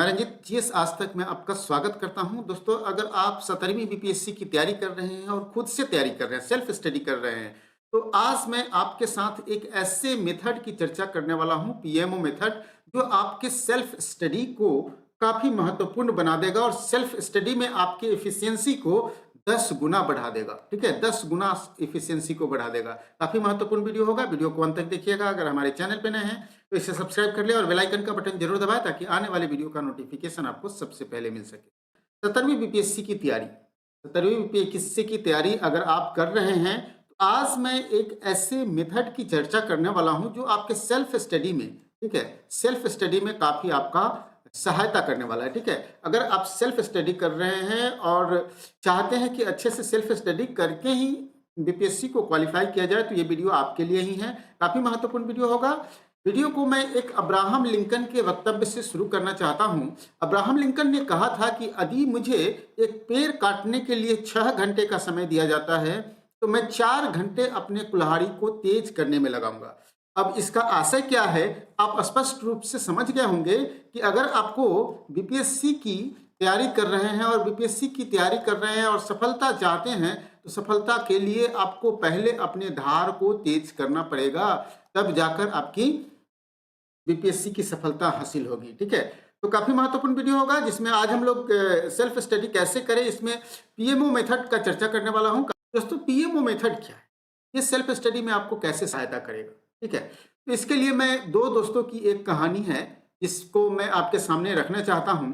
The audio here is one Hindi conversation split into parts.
मैं रंजित जीएस आज तक में आपका स्वागत करता हूं। दोस्तों, अगर आप 17वीं बीपीएससी की तैयारी कर रहे हैं और खुद से तैयारी कर रहे हैं, सेल्फ स्टडी कर रहे हैं, तो आज मैं आपके साथ एक ऐसे मेथड की चर्चा करने वाला हूं, पीएमओ मेथड, जो आपके सेल्फ स्टडी को काफ़ी महत्वपूर्ण बना देगा और सेल्फ स्टडी में आपकी एफिशिएंसी को 10 गुना बढ़ा देगा। ठीक है, 10 गुना एफिशिएंसी को बढ़ा देगा। काफ़ी महत्वपूर्ण वीडियो होगा, वीडियो को अंत तक देखिएगा। अगर हमारे चैनल पे नए हैं तो इसे सब्सक्राइब कर ले और बेल आइकन का बटन जरूर दबाएं ताकि आने वाले वीडियो का नोटिफिकेशन आपको सबसे पहले मिल सके। 17वीं बीपीएससी की तैयारी, 17वीं बीपीएससी की तैयारी अगर आप कर रहे हैं तो आज मैं एक ऐसे मेथड की चर्चा करने वाला हूं जो आपके सेल्फ स्टडी में, ठीक है, सेल्फ स्टडी में काफ़ी आपका सहायता करने वाला है। ठीक है, अगर आप सेल्फ स्टडी कर रहे हैं और चाहते हैं कि अच्छे से सेल्फ स्टडी करके ही बीपीएससी को क्वालिफाई किया जाए तो ये वीडियो आपके लिए ही है। काफ़ी महत्वपूर्ण वीडियो होगा। वीडियो को मैं एक अब्राहम लिंकन के वक्तव्य से शुरू करना चाहता हूं। अब्राहम लिंकन ने कहा था कि यदि मुझे एक पेड़ काटने के लिए 6 घंटे का समय दिया जाता है तो मैं 4 घंटे अपने कुल्हाड़ी को तेज करने में लगाऊंगा। अब इसका आशय क्या है, आप स्पष्ट रूप से समझ गए होंगे कि अगर आपको बीपीएससी की तैयारी कर रहे हैं और बीपीएससी की तैयारी कर रहे हैं और सफलता चाहते हैं तो सफलता के लिए आपको पहले अपने धार को तेज करना पड़ेगा, तब जाकर आपकी बीपीएससी की सफलता हासिल होगी। ठीक है, तो काफी महत्वपूर्ण वीडियो होगा जिसमें आज हम लोग सेल्फ स्टडी कैसे करें, इसमें पीएमओ मेथड का चर्चा करने वाला हूं। दोस्तों, पीएमओ मेथड क्या है, ये सेल्फ स्टडी में आपको कैसे सहायता करेगा। ठीक है, तो इसके लिए मैं दो दोस्तों की एक कहानी है जिसको मैं आपके सामने रखना चाहता हूं।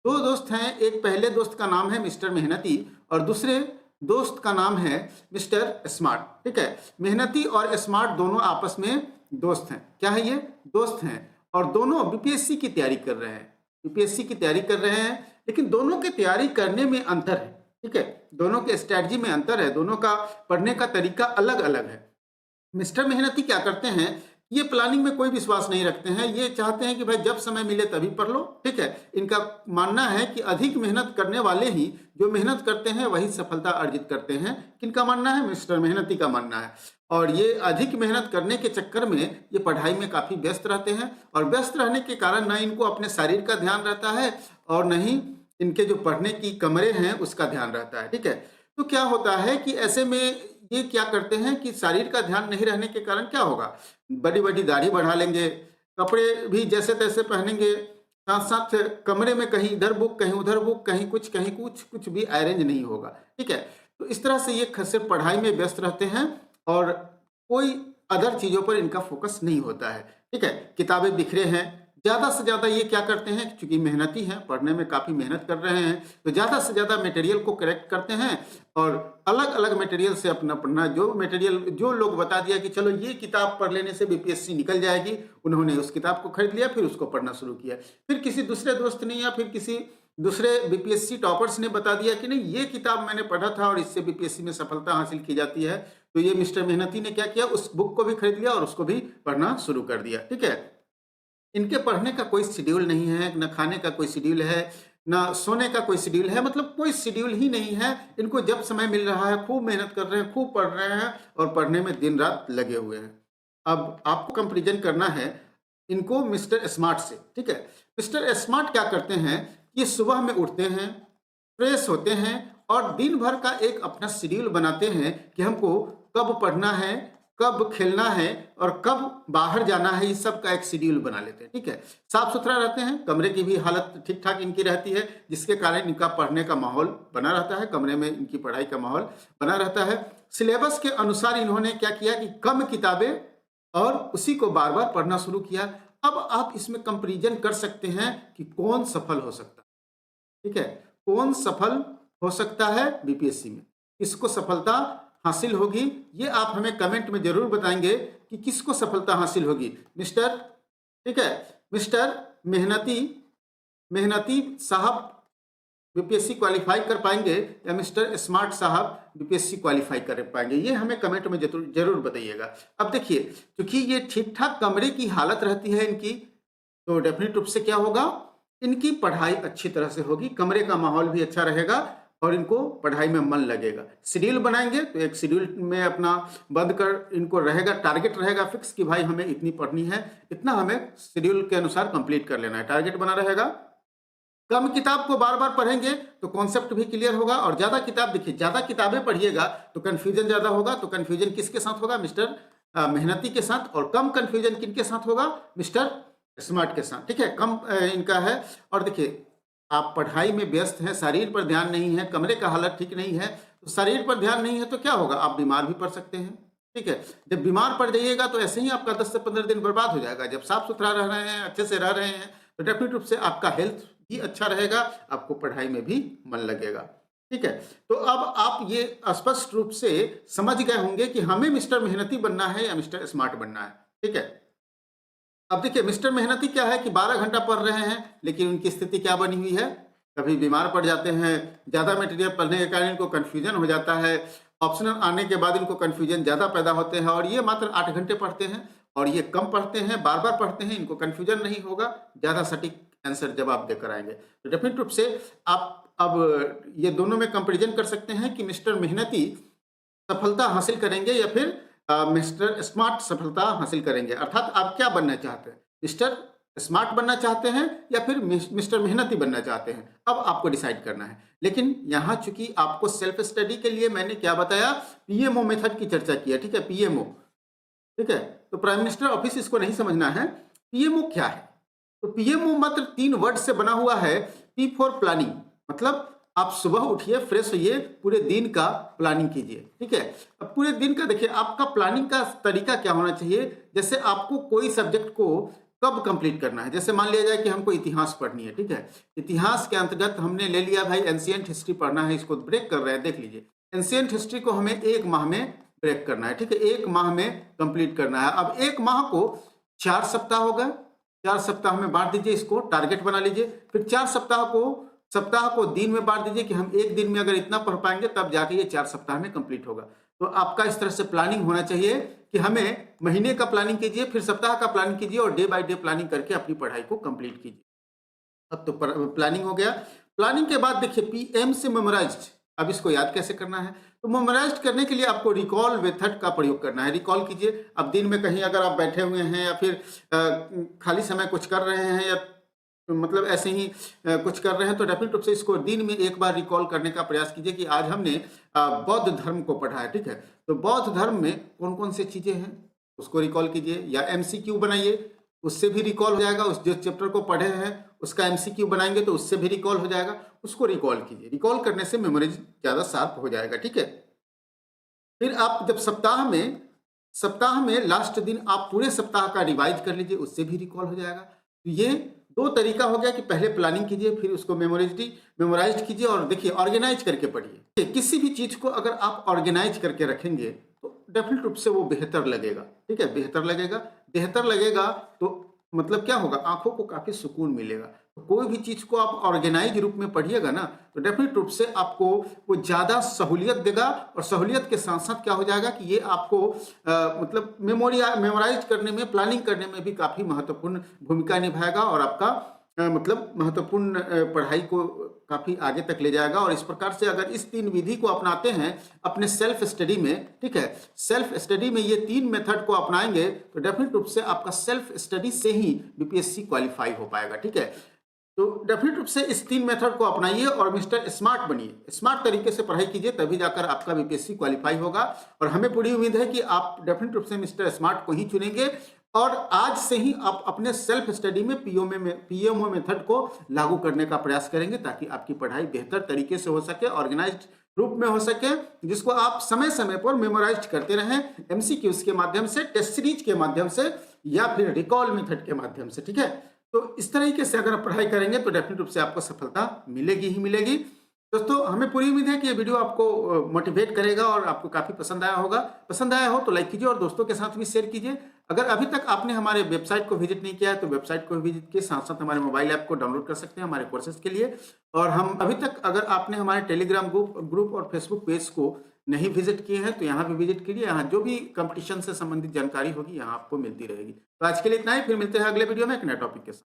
दो दोस्त हैं, एक पहले दोस्त का नाम है मिस्टर मेहनती और दूसरे दोस्त का नाम है मिस्टर स्मार्ट। ठीक है, मेहनती और स्मार्ट दोनों आपस में दोस्त हैं। क्या है ये, दोस्त हैं और दोनों बीपीएससी की तैयारी कर रहे हैं। बीपीएससी की तैयारी कर रहे हैं लेकिन दोनों के तैयारी करने में अंतर है। ठीक है, दोनों के स्ट्रैटेजी में अंतर है, दोनों का पढ़ने का तरीका अलग अलग है। मिस्टर मेहनती क्या करते हैं, ये प्लानिंग में कोई विश्वास नहीं रखते हैं। ये चाहते हैं कि भाई जब समय मिले तभी पढ़ लो। ठीक है, इनका मानना है कि अधिक मेहनत करने वाले ही जो मेहनत करते हैं वही सफलता अर्जित करते हैं। किनका मानना है, मिस्टर मेहनती का मानना है। और ये अधिक मेहनत करने के चक्कर में ये पढ़ाई में काफ़ी व्यस्त रहते हैं और व्यस्त रहने के कारण न इनको अपने शरीर का ध्यान रहता है और न ही इनके जो पढ़ने की कमरे हैं उसका ध्यान रहता है। ठीक है, तो क्या होता है कि ऐसे में ये क्या करते हैं कि शरीर का ध्यान नहीं रहने के कारण क्या होगा, बड़ी बड़ी दाढ़ी बढ़ा लेंगे, कपड़े भी जैसे तैसे पहनेंगे, साथ साथ कमरे में कहीं इधर बुक कहीं उधर बुक, कहीं कुछ कुछ भी अरेंज नहीं होगा। ठीक है, तो इस तरह से ये सिर्फ पढ़ाई में व्यस्त रहते हैं और कोई अदर चीज़ों पर इनका फोकस नहीं होता है। ठीक है, किताबें बिखरे हैं। ज़्यादा से ज़्यादा ये क्या करते हैं, चूंकि मेहनती हैं, पढ़ने में काफ़ी मेहनत कर रहे हैं, तो ज़्यादा से ज़्यादा मटेरियल को करेक्ट करते हैं और अलग अलग मटेरियल से अपना पढ़ना, जो मटेरियल जो लोग बता दिया कि चलो ये किताब पढ़ लेने से बीपीएससी निकल जाएगी, उन्होंने उस किताब को खरीद लिया, फिर उसको पढ़ना शुरू किया। फिर किसी दूसरे दोस्त ने या फिर किसी दूसरे बीपीएससी टॉपर्स ने बता दिया कि नहीं ये किताब मैंने पढ़ा था और इससे बीपीएससी में सफलता हासिल की जाती है, तो ये मिस्टर मेहनती ने क्या किया, उस बुक को भी खरीद लिया और उसको भी पढ़ना शुरू कर दिया। ठीक है, इनके पढ़ने का कोई शेड्यूल नहीं है, न खाने का कोई शेड्यूल है, न सोने का कोई शेड्यूल है, मतलब कोई शेड्यूल ही नहीं है। इनको जब समय मिल रहा है खूब मेहनत कर रहे हैं, खूब पढ़ रहे हैं और पढ़ने में दिन रात लगे हुए हैं। अब आपको कंपैरिजन करना है इनको मिस्टर स्मार्ट से। ठीक है, मिस्टर स्मार्ट क्या करते हैं, ये सुबह में उठते हैं, फ्रेश होते हैं और दिन भर का एक अपना शेड्यूल बनाते हैं कि हमको कब पढ़ना है, कब खेलना है और कब बाहर जाना है, इस सब का एक शेड्यूल बना लेते हैं। ठीक है, साफ सुथरा रहते हैं, कमरे की भी हालत ठीक ठाक इनकी रहती है, जिसके कारण इनका पढ़ने का माहौल बना रहता है, कमरे में इनकी पढ़ाई का माहौल बना रहता है। सिलेबस के अनुसार इन्होंने क्या किया कि कम किताबें और उसी को बार बार पढ़ना शुरू किया। अब आप इसमें कंपैरिजन कर सकते हैं कि कौन सफल हो सकता है। ठीक है, कौन सफल हो सकता है बीपीएससी में, किसको सफलता हासिल होगी, ये आप हमें कमेंट में जरूर बताएंगे कि किसको सफलता हासिल होगी। मिस्टर, ठीक है, मिस्टर मेहनती साहब बीपीएससी क्वालिफाई कर पाएंगे या मिस्टर स्मार्ट साहब बीपीएससी क्वालिफाई कर पाएंगे, ये हमें कमेंट में जरूर बताइएगा। अब देखिए, क्योंकि ये ठीक ठाक कमरे की हालत रहती है इनकी, तो डेफिनेट रूप से क्या होगा, इनकी पढ़ाई अच्छी तरह से होगी, कमरे का माहौल भी अच्छा रहेगा और इनको पढ़ाई में मन लगेगा। शेड्यूल बनाएंगे तो एक शेड्यूल में अपना बंद कर इनको रहेगा, टारगेट रहेगा फिक्स कि भाई हमें इतनी पढ़नी है, इतना हमें शेड्यूल के अनुसार कंप्लीट कर लेना है, टारगेट बना रहेगा। कम किताब को बार बार पढ़ेंगे तो कॉन्सेप्ट भी क्लियर होगा, और ज्यादा किताब, देखिए ज्यादा किताबें पढ़िएगा तो कंफ्यूजन ज्यादा होगा। तो कंफ्यूजन किसके साथ होगा? मिस्टर मेहनती के साथ। और कम कंफ्यूजन किनके साथ होगा? मिस्टर स्मार्ट के साथ। ठीक है, कम इनका है। और देखिए आप पढ़ाई में व्यस्त हैं, शरीर पर ध्यान नहीं है, कमरे का हालत ठीक नहीं है, तो शरीर पर ध्यान नहीं है तो क्या होगा? आप बीमार भी पड़ सकते हैं। ठीक है, जब बीमार पड़ जाइएगा तो ऐसे ही आपका 10 से 15 दिन बर्बाद हो जाएगा। जब साफ सुथरा रह रहे हैं, अच्छे से रह रहे हैं, तो डेफिनेट रूप से आपका हेल्थ भी अच्छा रहेगा, आपको पढ़ाई में भी मन लगेगा। ठीक है, तो अब आप ये स्पष्ट रूप से समझ गए होंगे कि हमें मिस्टर मेहनती बनना है या मिस्टर स्मार्ट बनना है। ठीक है, अब देखिए मिस्टर मेहनती क्या है कि 12 घंटा पढ़ रहे हैं, लेकिन उनकी स्थिति क्या बनी हुई है? कभी बीमार पड़ जाते हैं, ज़्यादा मटेरियल पढ़ने के कारण इनको कन्फ्यूजन हो जाता है, ऑप्शनल आने के बाद इनको कन्फ्यूजन ज़्यादा पैदा होते हैं, और ये मात्र 8 घंटे पढ़ते हैं और ये कम पढ़ते हैं, बार बार पढ़ते हैं, इनको कन्फ्यूजन नहीं होगा, ज़्यादा सटीक आंसर जवाब देकर आएंगे। तो डेफिनेट रूप से आप अब ये दोनों में कंपेरिजन कर सकते हैं कि मिस्टर मेहनती सफलता हासिल करेंगे या फिर मिस्टर स्मार्ट सफलता हासिल करेंगे। अर्थात आप क्या बनना चाहते हैं? मिस्टर स्मार्ट बनना चाहते हैं या फिर मिस्टर मेहनती बनना चाहते हैं? अब आपको डिसाइड करना है। लेकिन यहाँ चूंकि आपको सेल्फ स्टडी के लिए मैंने क्या बताया? पीएमओ मेथड की चर्चा की है। ठीक है, पीएमओ। ठीक है, तो प्राइम मिनिस्टर ऑफिस इसको नहीं समझना है। पीएमओ क्या है? तो पीएमओ मात्र 3 वर्ड से बना हुआ है। पी फॉर प्लानिंग, मतलब आप सुबह उठिए, फ्रेश होइए, पूरे दिन का प्लानिंग कीजिए। ठीक है, अब पूरे दिन का देखिए आपका प्लानिंग का तरीका क्या होना चाहिए। जैसे आपको कोई सब्जेक्ट को कब कंप्लीट करना है, जैसे मान लिया जाए कि हमको इतिहास पढ़नी है। ठीक है, इतिहास के अंतर्गत हमने ले लिया भाई एंशिएंट हिस्ट्री पढ़ना है, इसको ब्रेक कर रहे हैं। देख लीजिए, एंशिएंट हिस्ट्री को हमें 1 माह में ब्रेक करना है। ठीक है, 1 माह में कंप्लीट करना है। अब 1 माह को 4 सप्ताह हो गए, 4 सप्ताह में बांट दीजिए, इसको टारगेट बना लीजिए। फिर 4 सप्ताह को दिन में बांट दीजिए कि हम एक दिन में अगर इतना पढ़ पाएंगे तब जाके ये 4 सप्ताह में कंप्लीट होगा। तो आपका इस तरह से प्लानिंग होना चाहिए कि हमें महीने का प्लानिंग कीजिए, फिर सप्ताह का प्लानिंग कीजिए और डे बाय डे प्लानिंग करके अपनी पढ़ाई को कंप्लीट कीजिए। अब तो प्लानिंग हो गया। प्लानिंग के बाद देखिए पीएम से मेमोराइज्ड, अब इसको याद कैसे करना है? तो मेमोराइज्ड करने के लिए आपको रिकॉल मेथड का प्रयोग करना है। रिकॉल कीजिए। अब दिन में कहीं अगर आप बैठे हुए हैं या फिर खाली समय कुछ कर रहे हैं या मतलब ऐसे ही कुछ कर रहे हैं, तो डेफिनेट रूप से इसको दिन में एक बार रिकॉल करने का प्रयास कीजिए कि आज हमने बौद्ध धर्म को पढ़ा है। ठीक है, तो बौद्ध धर्म में कौन कौन सी चीजें हैं उसको रिकॉल कीजिए, या एमसीक्यू बनाइए, उससे भी रिकॉल हो जाएगा। उस जो चैप्टर को पढ़े हैं उसका एमसीक्यू बनाएंगे तो उससे भी रिकॉल हो जाएगा, उसको रिकॉल कीजिए। रिकॉल करने से मेमोरी ज्यादा शार्प हो जाएगा। ठीक है, फिर आप जब सप्ताह में लास्ट दिन आप पूरे सप्ताह का रिवाइज कर लीजिए, उससे भी रिकॉल हो जाएगा। तो ये 2 तरीका हो गया कि पहले प्लानिंग कीजिए, फिर उसको मेमोराइज कीजिए और देखिए ऑर्गेनाइज करके पढ़िए। किसी भी चीज को अगर आप ऑर्गेनाइज करके रखेंगे तो डेफिनेट रूप से वो बेहतर लगेगा। ठीक है, बेहतर लगेगा तो मतलब क्या होगा? आंखों को काफी सुकून मिलेगा। तो कोई भी चीज को आप ऑर्गेनाइज रूप में पढ़िएगा ना, तो डेफिनेट रूप से आपको वो ज्यादा सहूलियत देगा, और सहूलियत के साथ साथ क्या हो जाएगा कि ये आपको मतलब मेमोराइज करने में, प्लानिंग करने में भी काफी महत्वपूर्ण भूमिका निभाएगा, और आपका मतलब महत्वपूर्ण पढ़ाई को काफी आगे तक ले जाएगा। और इस प्रकार से अगर इस 3 विधि को अपनाते हैं अपने सेल्फ स्टडी में, ठीक है, सेल्फ स्टडी में ये 3 मेथड को अपनाएंगे तो डेफिनेट रूप से आपका सेल्फ स्टडी से ही बीपीएससी क्वालिफाई हो पाएगा। ठीक है, तो डेफिनेट रूप से इस 3 मेथड को अपनाइए और मिस्टर स्मार्ट बनिए। स्मार्ट तरीके से पढ़ाई कीजिए, तभी जाकर आपका बीपीएससी क्वालिफाई होगा। और हमें पूरी उम्मीद है कि आप डेफिनेट रूप से मिस्टर स्मार्ट को ही चुनेंगे, और आज से ही आप अपने सेल्फ स्टडी में पीएमओ मेथड को लागू करने का प्रयास करेंगे, ताकि आपकी पढ़ाई बेहतर तरीके से हो सके, ऑर्गेनाइज्ड रूप में हो सके, जिसको आप समय समय पर मेमोराइज करते रहें, एमसीक्यूज के माध्यम से, टेस्ट सीरीज के माध्यम से, या फिर रिकॉल मेथड के माध्यम से। ठीक है, तो इस तरीके से अगर आप पढ़ाई करेंगे तो डेफिनेट रूप से आपको सफलता मिलेगी ही मिलेगी। दोस्तों, हमें पूरी उम्मीद है कि ये वीडियो आपको मोटिवेट करेगा और आपको काफी पसंद आया होगा। पसंद आया हो तो लाइक कीजिए और दोस्तों के साथ भी शेयर कीजिए। अगर अभी तक आपने हमारे वेबसाइट को विजिट नहीं किया है तो वेबसाइट को विजिट के साथ साथ हमारे मोबाइल ऐप को डाउनलोड कर सकते हैं हमारे कोर्सेज के लिए। और हम अभी तक अगर आपने हमारे टेलीग्राम ग्रुप और फेसबुक पेज को नहीं विजिट किए हैं तो यहाँ भी विजिट कीजिए। यहाँ जो भी कंपटीशन से संबंधित जानकारी होगी यहाँ आपको मिलती रहेगी। तो आज के लिए इतना ही, फिर मिलते हैं अगले वीडियो में एक नए टॉपिक के साथ।